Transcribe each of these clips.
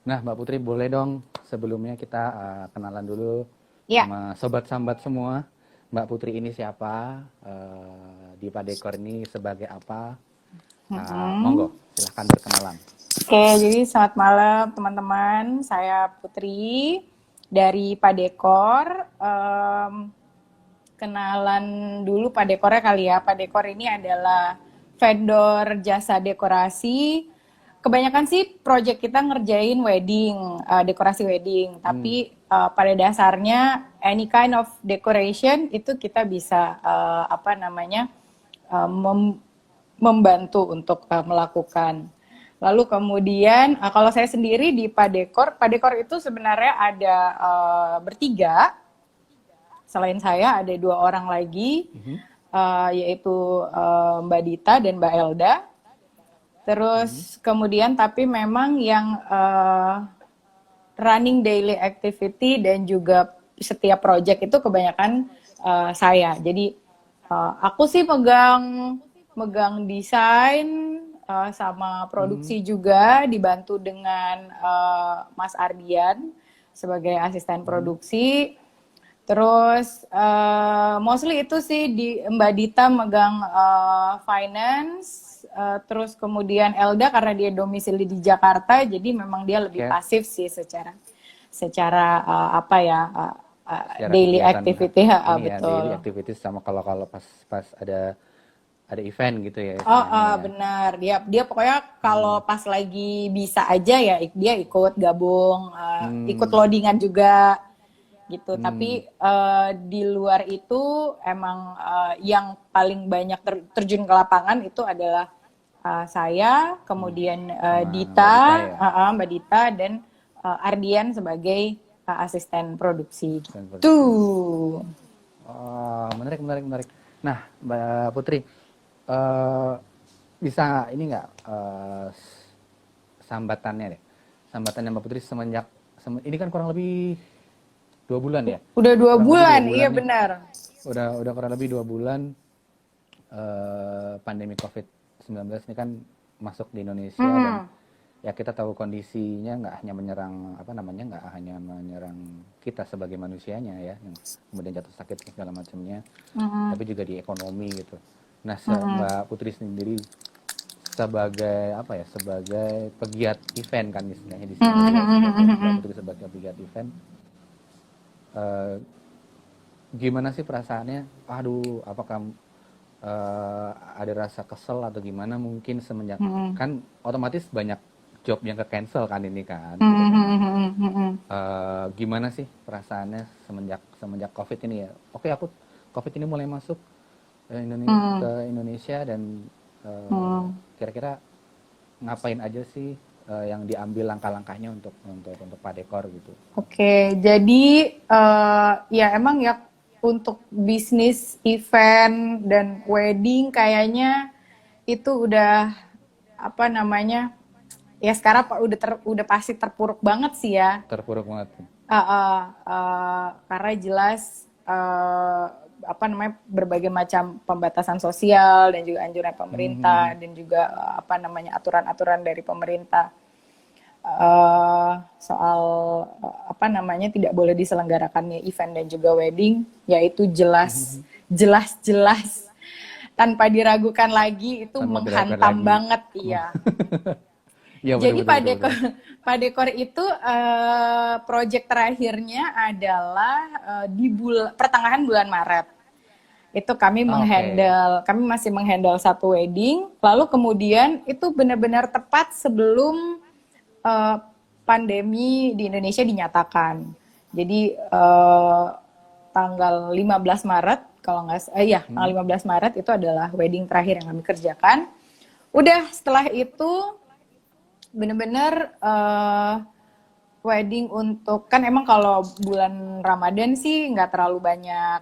Nah, Mbak Putri boleh dong sebelumnya kita kenalan dulu Ya, sama sobat sambat semua. Mbak Putri ini siapa? Di Padekor ini sebagai apa? mm-mm. Monggo, silahkan berkenalan. Oke, jadi selamat malam teman-teman. Saya Putri dari Padekor. Kenalan dulu Padekornya kali ya. Padekor ini adalah vendor jasa dekorasi. Kebanyakan sih project kita ngerjain wedding, dekorasi wedding. Hmm, Tapi pada dasarnya any kind of decoration itu kita bisa membantu untuk melakukan. Lalu kemudian kalau saya sendiri di Padekor, Padekor itu sebenarnya ada bertiga. Selain saya ada dua orang lagi, mhm, yaitu Mbak Dita dan Mbak Elda. mhm. Terus kemudian tapi memang yang running daily activity dan juga setiap project itu kebanyakan saya. Jadi aku sih megang megang desain sama Hmm, produksi juga, dibantu dengan Mas Ardian sebagai asisten mhm. produksi. Terus mostly itu sih di Mbak Dita megang finance, terus kemudian Elda karena dia domisili di Jakarta, jadi memang dia lebih Oke, pasif sih secara secara apa ya secara daily kegiatan activity, ini ya daily betul. activities sama kalau kalau pas ada event gitu ya Oh, istilahnya ya. benar. Dia dia pokoknya kalau Hmm, pas lagi bisa aja ya dia ikut gabung, ikut hmm, loadingan juga gitu. Tapi hmm. di luar itu emang yang paling banyak terjun ke lapangan itu adalah saya, Hmm. kemudian Sama Mbak Dita, Dita ya. Mbak Dita dan Ardian sebagai asisten produksi Desain gitu. produksi. Oh, menarik, menarik, menarik. Nah, Mbak Putri, eh bisa ini nggak sambatannya deh? Sambatannya Mbak Putri semenjak ini kan kurang lebih 2 bulan ya? Udah dua Kurang lebih dua bulan, iya bulan nih. benar. Udah kurang lebih 2 bulan pandemi COVID-19 ini kan masuk di Indonesia dan Hmm, ya kita tahu kondisinya nggak hanya menyerang apa namanya nggak hanya menyerang kita sebagai manusianya ya yang kemudian jatuh sakit segala macamnya hmm, tapi juga di ekonomi gitu. Nah, hmm, Mbak Putri sendiri sebagai apa ya sebagai pegiat event kan istilahnya di sini ya sebagai Mbak hmm. Putri sebagai pegiat event eh, gimana sih perasaannya? Aduh, apakah ada rasa kesel atau gimana mungkin semenjak Hmm, kan otomatis banyak job yang ke cancel kan ini kan gitu kan. hmm. Gimana sih perasaannya semenjak semenjak COVID ini ya? Oke, aku COVID ini mulai masuk ke Indonesia dan eh, Hmm. kira-kira ngapain aja sih yang diambil langkah-langkahnya untuk Padekor gitu. Oke, jadi ya emang ya untuk bisnis event dan wedding kayaknya itu udah apa namanya ya sekarang udah pasti terpuruk banget sih ya. Terpuruk banget. Karena jelas apa namanya berbagai macam pembatasan sosial dan juga anjuran pemerintah dan juga apa namanya aturan-aturan dari pemerintah soal apa namanya tidak boleh diselenggarakannya event dan juga wedding, yaitu jelas tanpa diragukan lagi itu Tanpa diragukan menghantam lagi. banget, iya. Iya, betul Jadi betul Pak betul betul. Dekor, Pak Dekor itu proyek terakhirnya adalah di pertengahan bulan Maret. Itu Oke. kami masih menghandle satu wedding, lalu kemudian itu benar-benar tepat sebelum eh, pandemi di Indonesia dinyatakan. Jadi tanggal 15 Maret kalau nggak ya tanggal Hmm. 15 Maret itu adalah wedding terakhir yang kami kerjakan. Udah setelah itu bener-bener wedding untuk kan emang kalau bulan Ramadan sih nggak terlalu banyak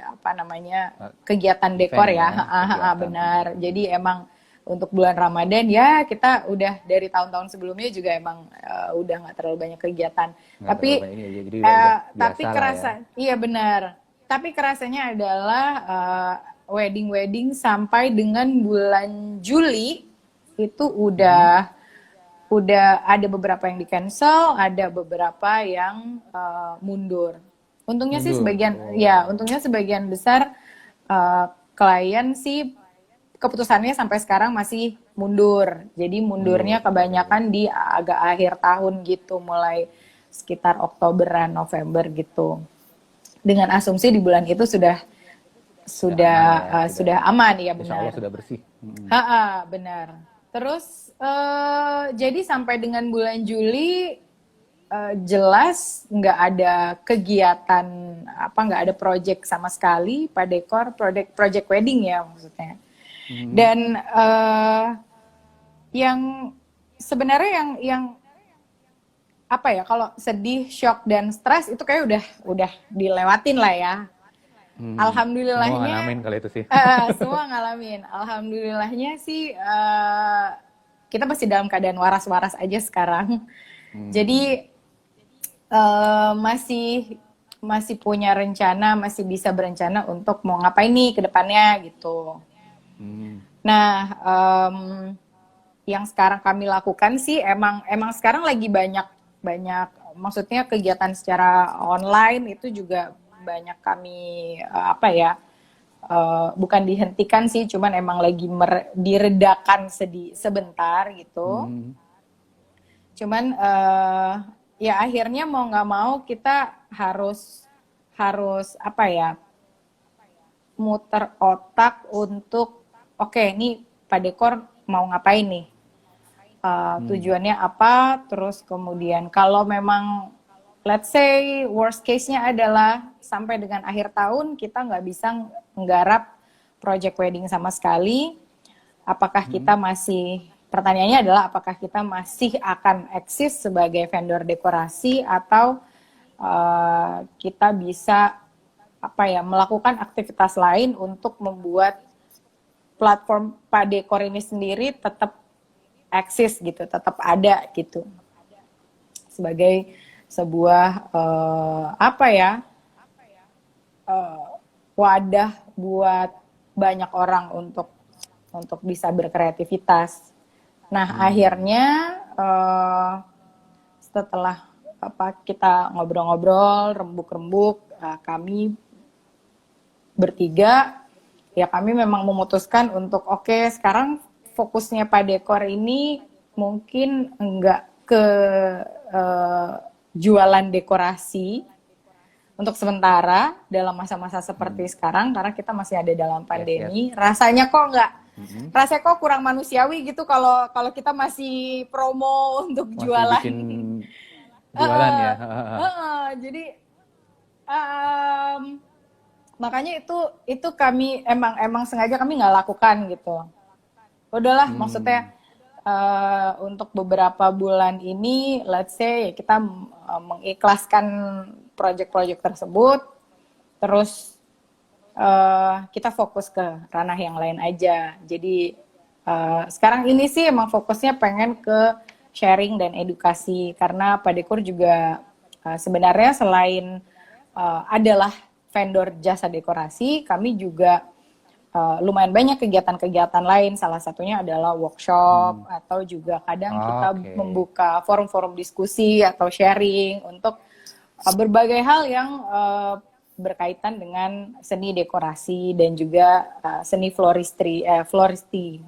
apa namanya Eh, kegiatan dekor Event ya. ya, kegiatan. Benar. Jadi emang untuk bulan Ramadan ya kita udah dari tahun-tahun sebelumnya juga emang udah nggak terlalu banyak kegiatan. Nggak terlalu Tapi banyak ini ya, jadi udah biasa tapi lah ya. kerasa iya benar. Tapi kerasanya adalah wedding-wedding sampai dengan bulan Juli itu Mhm. udah udah ada beberapa yang di cancel, ada beberapa yang mundur. Untungnya sih Mundur. sebagian, ya Oh. untungnya sebagian besar klien sih keputusannya sampai sekarang masih mundur. Jadi mundurnya Mundur. kebanyakan di agak akhir tahun gitu, mulai sekitar Oktoberan, November gitu. Dengan asumsi di bulan itu sudah Sudah aman ya, sudah aman, ya insya Allah benar. sudah bersih. Benar. Terus jadi sampai dengan bulan Juli jelas nggak ada kegiatan nggak ada project sama sekali Pak Dekor, project wedding ya maksudnya. Dan yang sebenarnya yang apa ya, kalau sedih, shock dan stres itu kayak udah dilewatin lah ya. Semua Alhamdulillahnya ngalamin kali itu sih. semua ngalamin. Alhamdulillahnya sih kita masih dalam keadaan waras-waras aja sekarang. Jadi masih punya rencana, masih bisa berencana untuk mau ngapain nih ke depannya gitu. Nah, yang sekarang kami lakukan sih emang sekarang lagi banyak maksudnya kegiatan secara online itu juga banyak kami bukan dihentikan sih, cuman emang lagi diredakan sebentar gitu. Cuman ya akhirnya mau nggak mau kita harus muter otak untuk oke, ini Pak Dekor mau ngapain nih, tujuannya apa, terus kemudian kalau memang let's say worst case-nya adalah sampai dengan akhir tahun kita nggak bisa nggarap project wedding sama sekali, apakah kita pertanyaannya adalah apakah kita masih akan eksis sebagai vendor dekorasi atau kita bisa melakukan aktivitas lain untuk membuat platform Pak Dekor ini sendiri tetap eksis gitu, tetap ada gitu sebagai sebuah wadah buat banyak orang untuk bisa berkreativitas. Nah akhirnya setelah kita ngobrol-ngobrol, rembuk-rembuk, kami bertiga ya kami memang memutuskan untuk oke, sekarang fokusnya Pak Dekor ini mungkin enggak ke jualan dekorasi untuk sementara dalam masa-masa seperti sekarang, karena kita masih ada dalam pandemi. Yes. Rasanya kok kurang manusiawi gitu kalau kita masih promo untuk masih jualan. Bikin jualan ya. Jadi makanya itu kami emang sengaja kami nggak lakukan gitu. Udahlah, maksudnya untuk beberapa bulan ini, let's say kita mengikhlaskan project-project tersebut, terus kita fokus ke ranah yang lain aja. Jadi sekarang ini sih emang fokusnya pengen ke sharing dan edukasi, karena Pak Dekor juga sebenarnya selain adalah vendor jasa dekorasi, kami juga lumayan banyak kegiatan-kegiatan lain, salah satunya adalah workshop atau juga kadang kita membuka forum-forum diskusi atau sharing untuk berbagai hal yang berkaitan dengan seni dekorasi dan juga seni floristi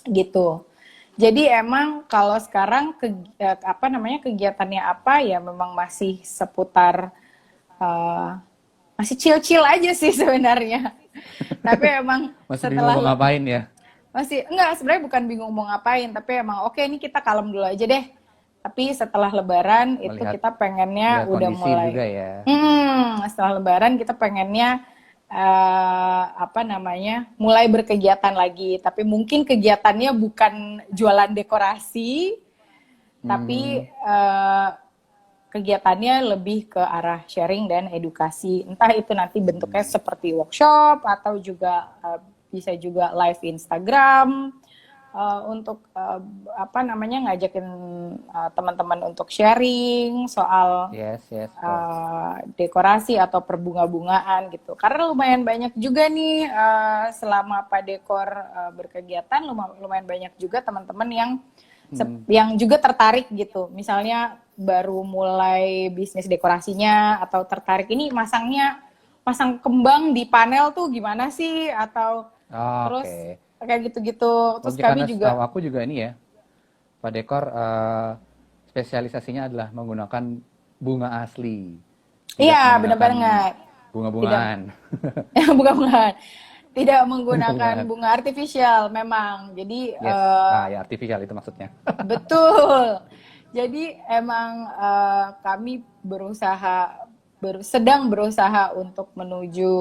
gitu. Jadi emang kalau sekarang kegiatannya apa ya memang masih seputar masih chill-chill aja sih sebenarnya. Tapi emang masih bingung mau ngapain ya? Sebenarnya bukan bingung mau ngapain, tapi emang oke, ini kita kalem dulu aja deh. Tapi setelah Lebaran itu kita pengennya udah mulai. Juga ya. Setelah Lebaran kita pengennya mulai berkegiatan lagi. Tapi mungkin kegiatannya bukan jualan dekorasi, tapi kegiatannya lebih ke arah sharing dan edukasi. Entah itu nanti bentuknya seperti workshop atau juga bisa juga live Instagram untuk ngajakin teman-teman untuk sharing soal dekorasi atau perbunga-bungaan gitu. Karena lumayan banyak juga nih selama Pak Dekor berkegiatan, lumayan banyak juga teman-teman yang yang juga tertarik gitu. Misalnya baru mulai bisnis dekorasinya atau tertarik ini masang kembang di panel tuh gimana sih, atau terus Oke. kayak gitu-gitu. Oh, Terus karena kami setahu juga, aku juga ini ya, Pak Dekor spesialisasinya adalah menggunakan bunga asli, tidak iya benar menggunakan banget. Tidak, bunga-bungaan. bukan, tidak menggunakan Bunga-bungaan. bunga artifisial memang. Jadi Yes. Ya artificial itu maksudnya. betul. Jadi emang kami sedang berusaha untuk menuju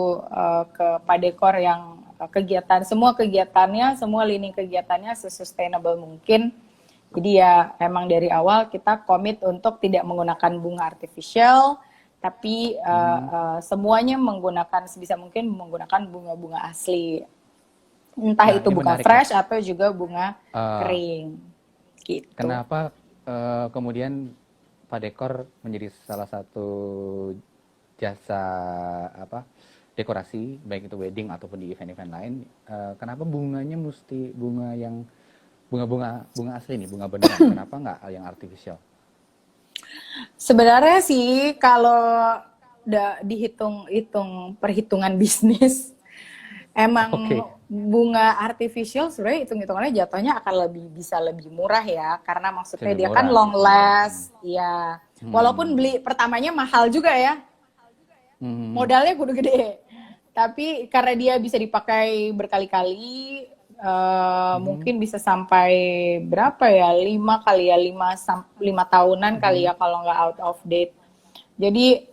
ke Padekor yang semua kegiatannya, semua lini kegiatannya se-sustainable mungkin. Jadi ya emang dari awal kita komit untuk tidak menggunakan bunga artificial, tapi semuanya menggunakan sebisa mungkin menggunakan bunga-bunga asli. Entah Nah, itu ini bunga menarik nih. fresh atau juga bunga Eh, kering. Gitu. Kenapa kemudian Pak Dekor menjadi salah satu jasa apa dekorasi baik itu wedding ataupun di event-event lain? Kenapa bunganya mesti bunga asli nih, bunga beneran? Kenapa nggak yang artificial? Sebenarnya sih kalau dihitung-hitung perhitungan bisnis, emang Oke, bunga artificial sebenarnya hitung-hitungannya jatuhnya akan bisa lebih murah ya, karena maksudnya lebih dia kan murah long gitu ya. last ya. Walaupun Hmm. beli pertamanya mahal juga ya, Hmm. modalnya kudu gede. Tapi karena dia bisa dipakai berkali-kali, Hmm. mungkin bisa sampai berapa ya? 5 kali ya, 5 tahunan kali Hmm. ya kalau nggak out of date. Jadi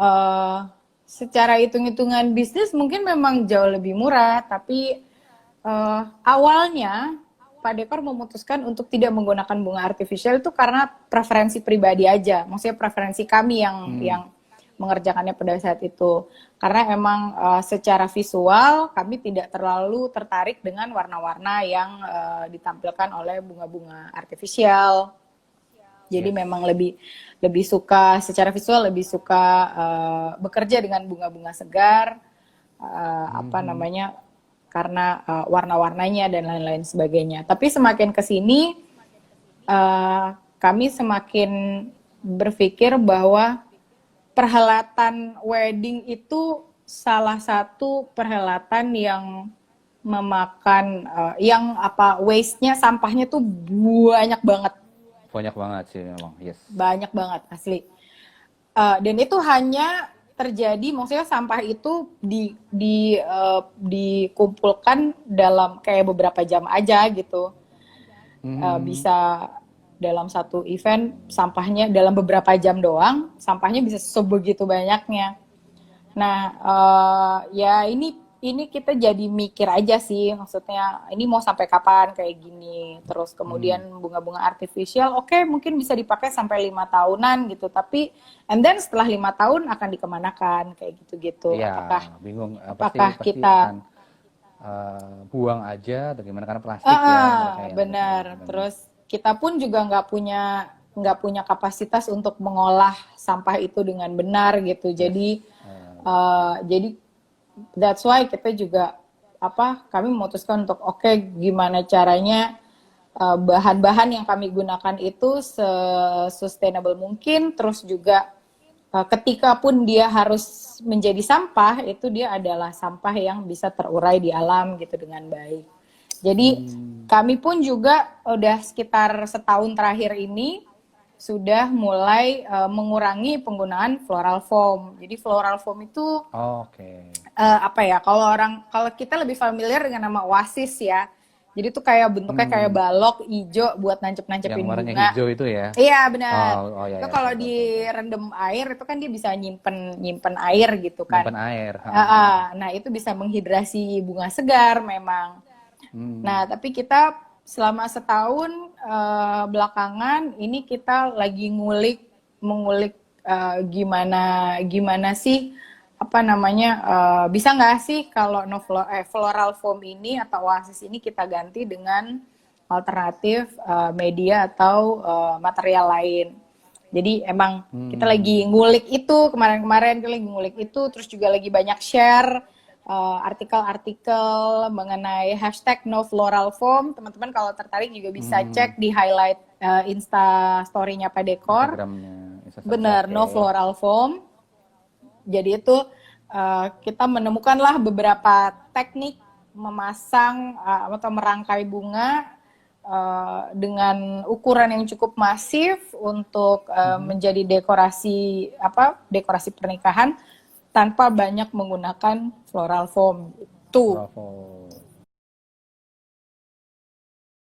eh, secara hitung-hitungan bisnis mungkin memang jauh lebih murah, tapi awalnya Pak Dekor memutuskan untuk tidak menggunakan bunga artifisial itu karena preferensi pribadi aja. Maksudnya preferensi kami yang mengerjakannya pada saat itu. Karena emang secara visual kami tidak terlalu tertarik dengan warna-warna yang ditampilkan oleh bunga-bunga artifisial. Jadi Yes. memang lebih suka secara visual, lebih suka bekerja dengan bunga-bunga segar, apa Hmm. namanya, karena warna-warnanya dan lain-lain sebagainya. Tapi semakin ke sini kami semakin berpikir bahwa perhelatan wedding itu salah satu perhelatan yang memakan yang apa waste-nya, sampahnya tuh banyak banget. Banyak banget sih memang. Yes. Banyak banget asli. Dan itu hanya terjadi, maksudnya sampah itu dikumpulkan dalam kayak beberapa jam aja gitu. Hmm. Bisa dalam satu event sampahnya dalam beberapa jam doang, sampahnya bisa sebegitu banyaknya. Nah, ya ini kita jadi mikir aja sih, maksudnya ini mau sampai kapan kayak gini. Terus kemudian Hmm. bunga-bunga artifisial, oke, mungkin bisa dipakai sampai 5 tahunan gitu, tapi and then setelah 5 tahun akan dikemanakan kayak gitu-gitu. Iya, Apakah bingung. Pasti apakah pasti akan kita buang aja atau gimana karena plastik ya mereka yang benar. benar. Terus kita pun juga nggak punya kapasitas untuk mengolah sampah itu dengan benar gitu. Yes. Jadi that's why kita juga kami memutuskan untuk gimana caranya bahan-bahan yang kami gunakan itu sustainable mungkin, terus juga ketika pun dia harus menjadi sampah, itu dia adalah sampah yang bisa terurai di alam gitu dengan baik. Jadi kami pun juga udah sekitar setahun terakhir ini sudah mulai mengurangi penggunaan floral foam. Jadi floral foam itu Oke. kalau kita lebih familiar dengan nama Oasis ya. Jadi itu kayak bentuknya kayak balok hijau buat Yang nancep-nancepin warnanya bunga. hijau itu ya. Iya benar. Oh ya Itu ya, kalau tahu tahu tahu tahu. direndam air itu kan dia bisa nyimpen air gitu kan. Nyimpan air. Nah itu bisa menghidrasi bunga segar memang. Hmm. Nah tapi kita selama setahun belakangan ini kita lagi mengulik gimana sih bisa nggak sih kalau floral foam ini atau Oasis ini kita ganti dengan alternatif media atau material lain. Jadi emang kita lagi ngulik itu kemarin-kemarin, kita lagi ngulik itu, terus juga lagi banyak share artikel-artikel mengenai hashtag no floral foam. Teman-teman kalau tertarik juga bisa cek di highlight Insta story-nya Pak Dekor. Instagramnya, Bener, no oke. floral foam. Jadi itu kita menemukanlah beberapa teknik memasang atau merangkai bunga dengan ukuran yang cukup masif untuk menjadi dekorasi dekorasi pernikahan tanpa banyak menggunakan floral foam itu. Bravo.